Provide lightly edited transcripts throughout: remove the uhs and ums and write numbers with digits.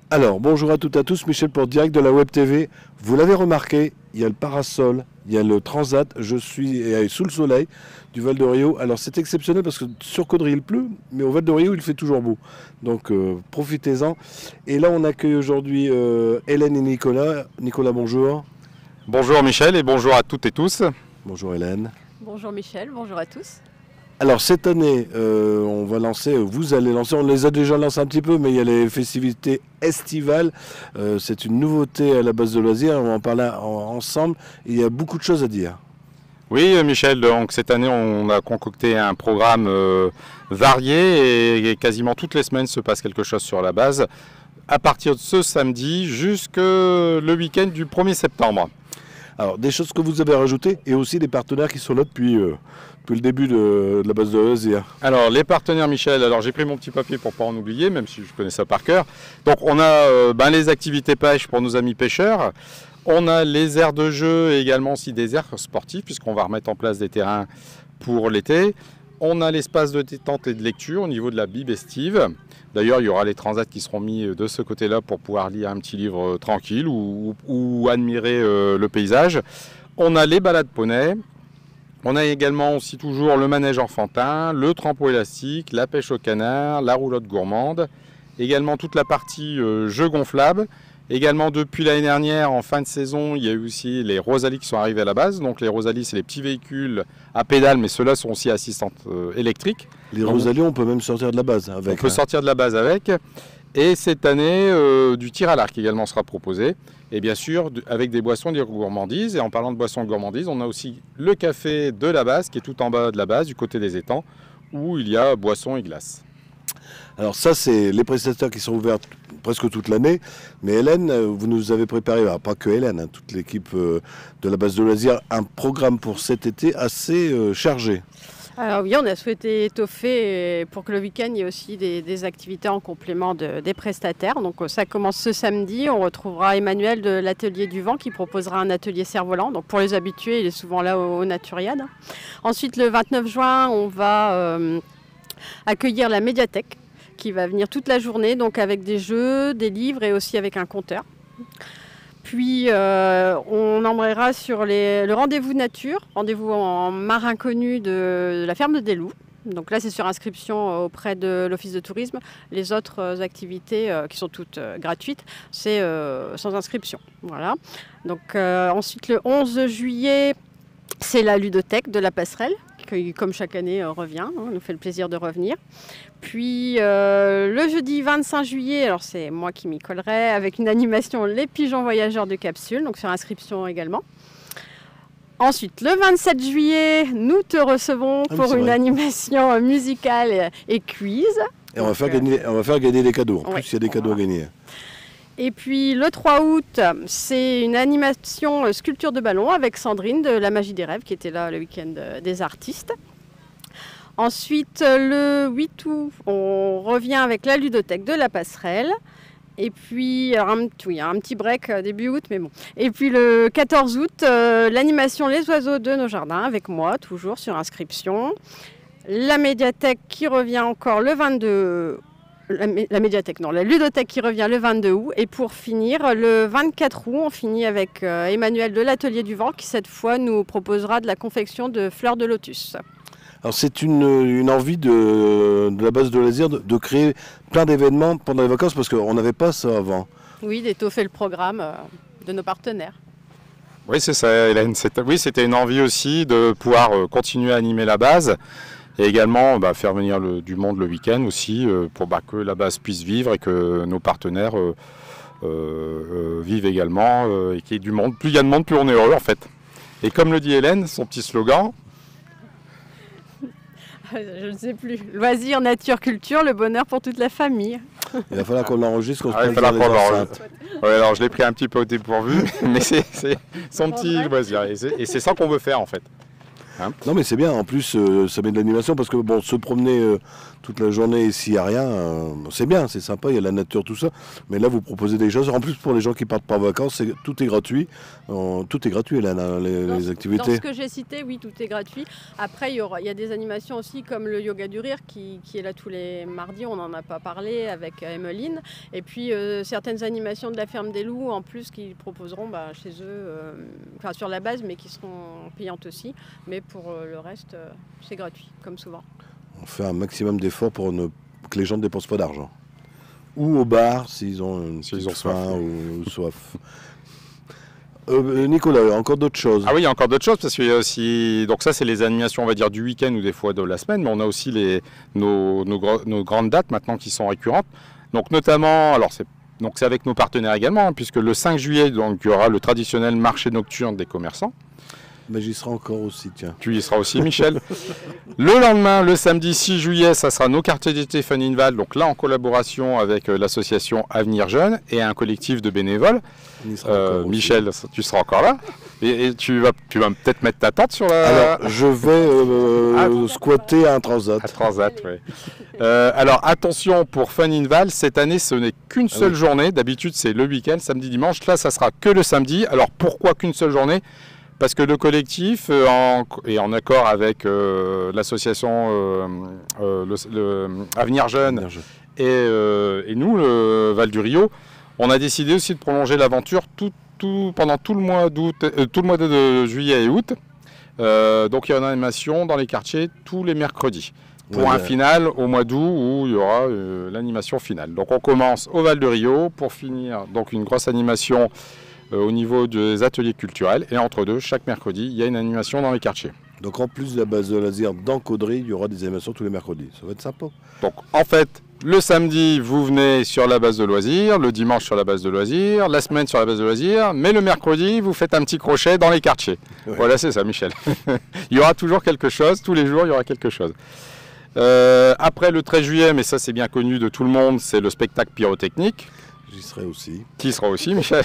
Alors, bonjour à toutes et à tous, Michel pour Direct de la Web TV. Vous l'avez remarqué, il y a le parasol, il y a le transat, je suis sous le soleil du Val de Rio. Alors c'est exceptionnel parce que sur Caudry il pleut, mais au Val de Rio il fait toujours beau. Donc profitez-en. Et là on accueille aujourd'hui Hélène et Nicolas. Nicolas, bonjour. Bonjour Michel et bonjour à toutes et tous. Bonjour Hélène. Bonjour Michel, bonjour à tous. Alors cette année, on va lancer, vous allez lancer, on les a déjà lancés un petit peu, mais il y a les festivités estivales. C'est une nouveauté à la base de loisirs, on va en parler ensemble. Il y a beaucoup de choses à dire. Oui Michel, donc cette année on a concocté un programme varié et quasiment toutes les semaines se passe quelque chose sur la base. À partir de ce samedi jusqu'au le week-end du 1er septembre. Alors des choses que vous avez rajoutées et aussi des partenaires qui sont là depuis le début de la base de loisirs. Alors les partenaires Michel, alors j'ai pris mon petit papier pour ne pas en oublier, même si je connais ça par cœur. Donc on a les activités pêche pour nos amis pêcheurs. On a les aires de jeu et également aussi des aires sportives puisqu'on va remettre en place des terrains pour l'été. On a l'espace de détente et de lecture au niveau de la Bible estive. D'ailleurs, il y aura les transats qui seront mis de ce côté-là pour pouvoir lire un petit livre tranquille ou admirer le paysage. On a les balades poney. On a également aussi toujours le manège enfantin, le trampo élastique, la pêche au canard, la roulotte gourmande. Également toute la partie jeux gonflables. Également depuis l'année dernière, en fin de saison, il y a eu aussi les Rosalie qui sont arrivés à la base. Donc les Rosalie, c'est les petits véhicules à pédales, mais ceux-là sont aussi assistantes électriques. Les Rosalie, on peut même sortir de la base avec. On peut sortir de la base avec. Et cette année, du tir à l'arc également sera proposé. Et bien sûr, avec des boissons et des gourmandises. Et en parlant de boissons et gourmandises, on a aussi le café de la base, qui est tout en bas de la base, du côté des étangs, où il y a boissons et glaces. Alors ça, c'est les prestataires qui sont ouverts presque toute l'année. Mais Hélène, vous nous avez préparé, alors pas que Hélène, hein, toute l'équipe de la base de loisirs, un programme pour cet été assez chargé. Alors oui, on a souhaité étoffer pour que le week-end, il y ait aussi des activités en complément des prestataires. Donc ça commence ce samedi. On retrouvera Emmanuel de l'Atelier du Vent qui proposera un atelier cerf-volant. Donc pour les habitués, il est souvent là au Naturiade. Ensuite, le 29 juin, on va accueillir la médiathèque qui va venir toute la journée, donc avec des jeux, des livres et aussi avec un compteur. Puis on embrayera sur le rendez-vous nature, rendez-vous en mar inconnu de la ferme de Desloups. Donc là c'est sur inscription auprès de l'office de tourisme. Les autres activités qui sont toutes gratuites, c'est sans inscription. Voilà. Donc ensuite le 11 juillet, c'est la ludothèque de la Passerelle, qui comme chaque année revient, nous fait le plaisir de revenir. Puis le jeudi 25 juillet, alors c'est moi qui m'y collerai, avec une animation Les Pigeons Voyageurs de Capsule, donc sur inscription également. Ensuite, le 27 juillet, nous te recevons pour une animation musicale et quiz. Et on va faire gagner des cadeaux. En plus, il y a des cadeaux à gagner. Et puis le 3 août, c'est une animation sculpture de ballon avec Sandrine de La Magie des Rêves qui était là le week-end des artistes. Ensuite, le 8 août, on revient avec la ludothèque de la Passerelle. Et puis, alors un petit break début août, mais bon. Et puis le 14 août, l'animation Les Oiseaux de nos jardins avec moi, toujours sur inscription. La médiathèque qui revient encore le 22 la ludothèque qui revient le 22 août. Et pour finir, le 24 août, on finit avec Emmanuel de l'Atelier du Vent qui, cette fois, nous proposera de la confection de fleurs de lotus. Alors c'est une envie de la base de loisirs de créer plein d'événements pendant les vacances parce qu'on n'avait pas ça avant. Oui, d'étoffer le programme de nos partenaires. Oui, c'est ça, Hélène. Oui, c'était une envie aussi de pouvoir continuer à animer la base. Et également faire venir du monde le week-end aussi pour que la base puisse vivre et que nos partenaires vivent également et qu'il y ait du monde. Plus il y a de monde, plus on est heureux en fait. Et comme le dit Hélène, son petit slogan. Je ne sais plus. Loisirs, nature, culture, le bonheur pour toute la famille. Il va falloir qu'on l'enregistre, qu'on se il va falloir qu'on l'enregistre. Ouais, alors je l'ai pris un petit peu au dépourvu, mais c'est son petit loisir. Et c'est ça qu'on veut faire en fait. Hein. Non mais c'est bien, en plus ça met de l'animation parce que bon, se promener toute la journée et s'il n'y a rien, c'est bien, c'est sympa, il y a la nature, tout ça. Mais là vous proposez des choses, en plus pour les gens qui partent pas en vacances, tout est gratuit. Tout est gratuit là, les activités. Dans ce que j'ai cité, oui, tout est gratuit. Après, il y a des animations aussi comme le yoga du rire qui est là tous les mardis, on n'en a pas parlé avec Emmeline. Et puis certaines animations de la ferme des loups en plus qu'ils proposeront chez eux, enfin sur la base, mais qui seront payantes aussi. Mais pour le reste, c'est gratuit, comme souvent. On fait un maximum d'efforts pour que les gens ne dépensent pas d'argent. Ou au bar s'ils ont faim ou soif. Nicolas, encore d'autres choses? Ah oui, il y a encore d'autres choses parce qu'il y a aussi. Donc ça, c'est les animations, on va dire, du week-end ou des fois de la semaine, mais on a aussi nos grandes dates maintenant qui sont récurrentes. Donc notamment, alors c'est avec nos partenaires également, hein, puisque le 5 juillet, donc, il y aura le traditionnel marché nocturne des commerçants. Mais j'y serai encore aussi, tiens. Tu y seras aussi, Michel. Le lendemain, le samedi 6 juillet, ça sera nos quartiers d'été Fun in Val, donc là en collaboration avec l'association Avenir Jeune et un collectif de bénévoles. Michel, tu seras encore là et tu vas peut-être mettre ta tente sur la... Alors, je vais squatter un transat. Un transat, oui. Alors, attention, pour Fun in Val, cette année, ce n'est qu'une seule journée. D'habitude, c'est le week-end, samedi, dimanche. Là, ça sera que le samedi. Alors, pourquoi qu'une seule journée ? Parce que le collectif, en accord avec l'association Avenir Jeune et nous, le Val du Rio, on a décidé aussi de prolonger l'aventure pendant tout le mois de juillet et août. Donc il y a une animation dans les quartiers tous les mercredis. Pour un final au mois d'août où il y aura l'animation finale. Donc on commence au Val du Rio pour finir donc une grosse animation au niveau des ateliers culturels. Et entre deux, chaque mercredi, il y a une animation dans les quartiers. Donc en plus de la base de loisirs dans Caudry, il y aura des animations tous les mercredis. Ça va être sympa. Donc en fait, le samedi, vous venez sur la base de loisirs, le dimanche sur la base de loisirs, la semaine sur la base de loisirs, mais le mercredi, vous faites un petit crochet dans les quartiers. Ouais. Voilà, c'est ça, Michel. Il y aura toujours quelque chose, tous les jours, il y aura quelque chose. Après le 13 juillet, mais ça c'est bien connu de tout le monde, c'est le spectacle pyrotechnique. J'y serai aussi. Qui sera aussi, Michel.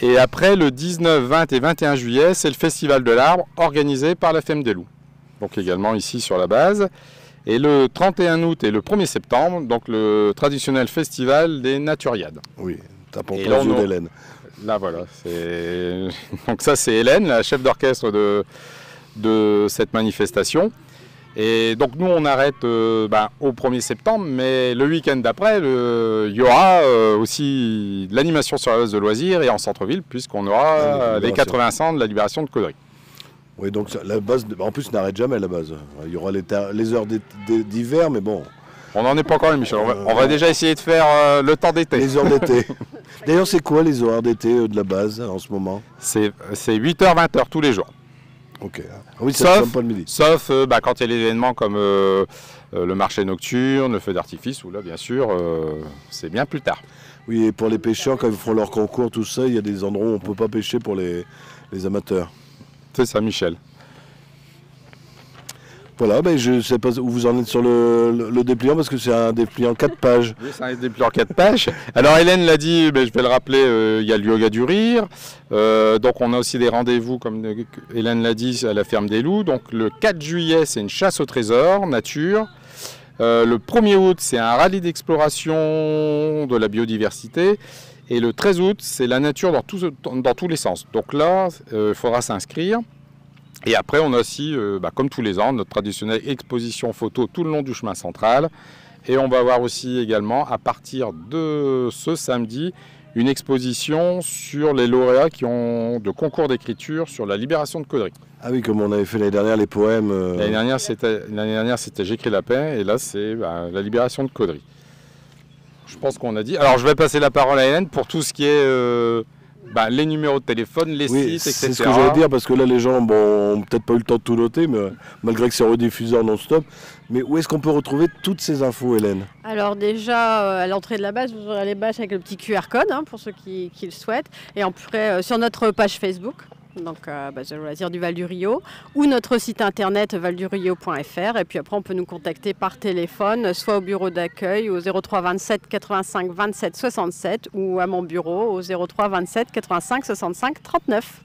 Et après, le 19, 20 et 21 juillet, c'est le Festival de l'Arbre organisé par la Femme des Loups. Donc également ici sur la base. Et le 31 août et le 1er septembre, donc le traditionnel Festival des Naturiades. Oui, tapons pas les yeux d'Hélène. Là voilà. Donc ça c'est Hélène, la chef d'orchestre de cette manifestation. Et donc nous on arrête au 1er septembre, mais le week-end d'après, il y aura aussi de l'animation sur la base de loisirs et en centre-ville, puisqu'on aura les 80 ans de la libération de Caudry. Oui, donc la base, en plus n'arrête jamais la base. Il y aura les heures d'hiver, mais bon. On n'en est pas encore, Michel. On va déjà essayer de faire le temps d'été. Les heures d'été. D'ailleurs, c'est quoi les horaires d'été de la base en ce moment? C'est 8h, 20h tous les jours. Ok. Oui, sauf pas le midi. Sauf quand il y a des événements comme le marché nocturne, le feu d'artifice, où là, bien sûr, c'est bien plus tard. Oui, et pour les pêcheurs, quand ils font leur concours, tout ça, il y a des endroits où on ne peut pas pêcher pour les amateurs. C'est ça, Michel. Voilà, je ne sais pas où vous en êtes sur le dépliant, parce que c'est un dépliant 4 pages. Oui, c'est un dépliant 4 pages. Alors Hélène l'a dit, je vais le rappeler, il y a le yoga du rire. Donc on a aussi des rendez-vous, comme Hélène l'a dit, à la ferme des loups. Donc le 4 juillet, c'est une chasse au trésor, nature. Le 1er août, c'est un rallye d'exploration de la biodiversité. Et le 13 août, c'est la nature dans tous les sens. Donc là, il faudra s'inscrire. Et après, on a aussi, comme tous les ans, notre traditionnelle exposition photo tout le long du chemin central. Et on va avoir aussi également, à partir de ce samedi, une exposition sur les lauréats de concours d'écriture sur la libération de Caudry. Ah oui, comme on avait fait l'année dernière, les poèmes. L'année dernière, c'était J'écris la paix, et là, c'est la libération de Caudry. Je pense qu'on a dit. Alors, je vais passer la parole à Hélène pour tout ce qui est... les numéros de téléphone, les sites, etc. C'est ce que j'allais dire, parce que là, les gens n'ont peut-être pas eu le temps de tout noter, mais malgré que c'est rediffusé en non-stop. Mais où est-ce qu'on peut retrouver toutes ces infos, Hélène? Alors déjà, à l'entrée de la base, vous aurez les bâches avec le petit QR code, pour ceux qui le souhaitent. Et après, sur notre page Facebook, donc le loisir du Val du Rio, ou notre site internet valdurio.fr. Et puis après, on peut nous contacter par téléphone, soit au bureau d'accueil au 03 27 85 27 67 ou à mon bureau au 03 27 85 65 39.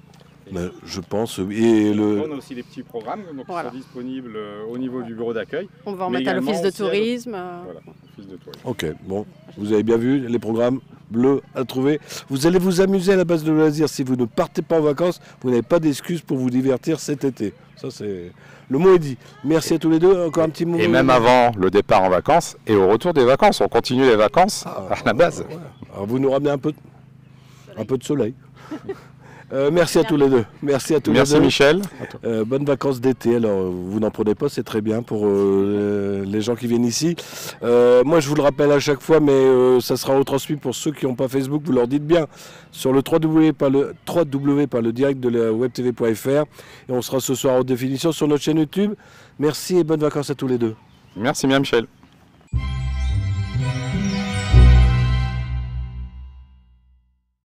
Je pense. Et On a aussi des petits programmes donc, qui sont disponibles au niveau du bureau d'accueil. On va en mettre à l'office de tourisme. Voilà, office de tourisme. Ok, bon, vous avez bien vu les programmes bleus à trouver. Vous allez vous amuser à la base de loisirs. Si vous ne partez pas en vacances, vous n'avez pas d'excuses pour vous divertir cet été. Ça, c'est... Le mot est dit. Merci à tous les deux. Encore un petit mot. Et même avant le départ en vacances et au retour des vacances. On continue les vacances à la base. Ouais. Alors vous nous ramenez un peu de soleil. Merci à tous les deux. Merci à tous les deux. Merci Michel. Bonnes vacances d'été. Alors vous n'en prenez pas, c'est très bien pour les gens qui viennent ici. Moi je vous le rappelle à chaque fois, mais ça sera retransmis pour ceux qui n'ont pas Facebook. Vous leur dites bien sur le www par le direct de la webtv.fr et on sera ce soir en définition sur notre chaîne YouTube. Merci et bonnes vacances à tous les deux. Merci bien Michel.